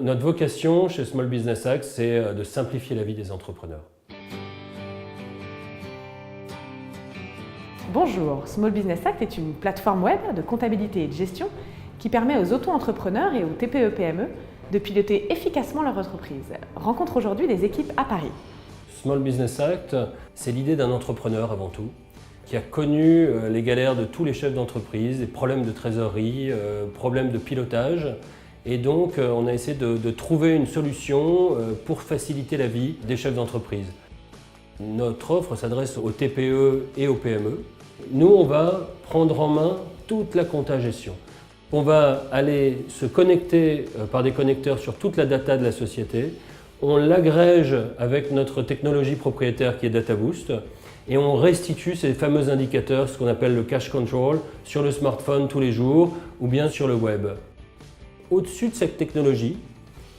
Notre vocation chez Small Business Act, c'est de simplifier la vie des entrepreneurs. Bonjour, Small Business Act est une plateforme web de comptabilité et de gestion qui permet aux auto-entrepreneurs et aux TPE-PME de piloter efficacement leur entreprise. Rencontre aujourd'hui des équipes à Paris. Small Business Act, c'est l'idée d'un entrepreneur avant tout, qui a connu les galères de tous les chefs d'entreprise, des problèmes de trésorerie, problèmes de pilotage. Et donc, on a essayé de trouver une solution pour faciliter la vie des chefs d'entreprise. Notre offre s'adresse aux TPE et aux PME. Nous, on va prendre en main toute la compta gestion. On va aller se connecter par des connecteurs sur toute la data de la société. On l'agrège avec notre technologie propriétaire qui est DataBoost et on restitue ces fameux indicateurs, ce qu'on appelle le cash control, sur le smartphone tous les jours ou bien sur le web. Au-dessus de cette technologie,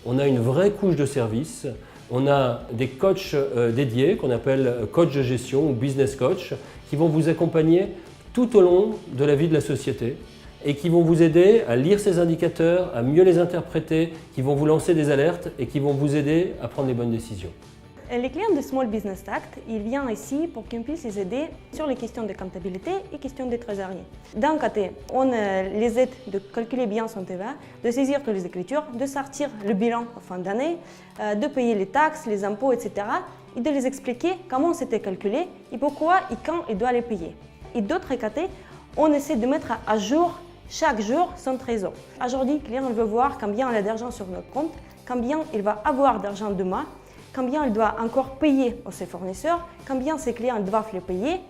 on a une vraie couche de services. On a des coachs dédiés qu'on appelle coach de gestion ou business coach qui vont vous accompagner tout au long de la vie de la société et qui vont vous aider à lire ces indicateurs, à mieux les interpréter, qui vont vous lancer des alertes et qui vont vous aider à prendre les bonnes décisions. Les clients de Small Business Act, ils viennent ici pour qu'on puisse les aider sur les questions de comptabilité et questions de trésorerie. D'un côté, on les aide de calculer bien son TVA, de saisir toutes les écritures, de sortir le bilan en fin d'année, de payer les taxes, les impôts, etc. et de les expliquer comment c'était calculé et pourquoi et quand ils doivent les payer. Et d'autre côté, on essaie de mettre à jour chaque jour son trésor. Aujourd'hui, le client veut voir combien il a d'argent sur notre compte, combien il va avoir d'argent demain, combien il doit encore payer à ses fournisseurs, combien ses clients doivent les payer.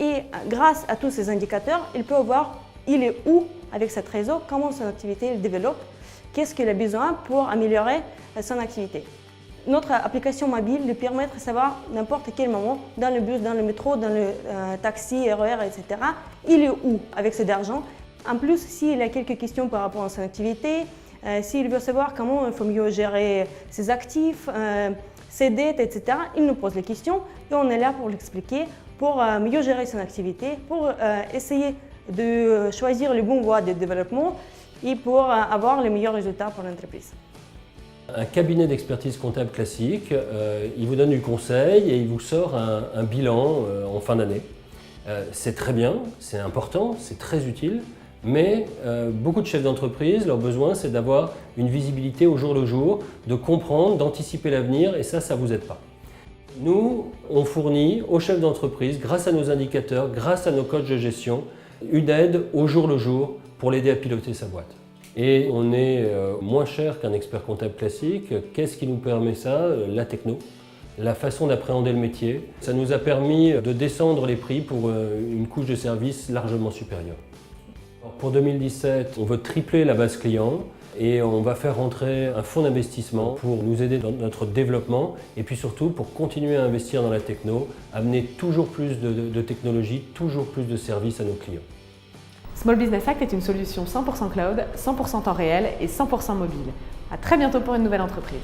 Et grâce à tous ces indicateurs, il peut voir il est où avec ce trésor, comment son activité il développe, qu'est-ce qu'il a besoin pour améliorer son activité. Notre application mobile lui permet de savoir n'importe quel moment, dans le bus, dans le métro, dans le taxi, RER, etc., il est où avec cet argent. En plus, s'il a quelques questions par rapport à son activité, s'il veut savoir comment il faut mieux gérer ses actifs, ses dettes, etc., il nous pose les questions et on est là pour l'expliquer, pour mieux gérer son activité, pour essayer de choisir les bons voies de développement et pour avoir les meilleurs résultats pour l'entreprise. Un cabinet d'expertise comptable classique, il vous donne du conseil et il vous sort un bilan en fin d'année. C'est très bien, c'est important, c'est très utile. Mais beaucoup de chefs d'entreprise, leur besoin, c'est d'avoir une visibilité au jour le jour, de comprendre, d'anticiper l'avenir, et ça ne vous aide pas. Nous, on fournit aux chefs d'entreprise, grâce à nos indicateurs, grâce à nos coachs de gestion, une aide au jour le jour pour l'aider à piloter sa boîte. Et on est moins cher qu'un expert comptable classique. Qu'est-ce qui nous permet ça? La techno, la façon d'appréhender le métier. Ça nous a permis de descendre les prix pour une couche de service largement supérieure. Pour 2017, on veut tripler la base client et on va faire rentrer un fonds d'investissement pour nous aider dans notre développement et puis surtout pour continuer à investir dans la techno, amener toujours plus de technologie, toujours plus de services à nos clients. Small Business Act est une solution 100% cloud, 100% temps réel et 100% mobile. À très bientôt pour une nouvelle entreprise.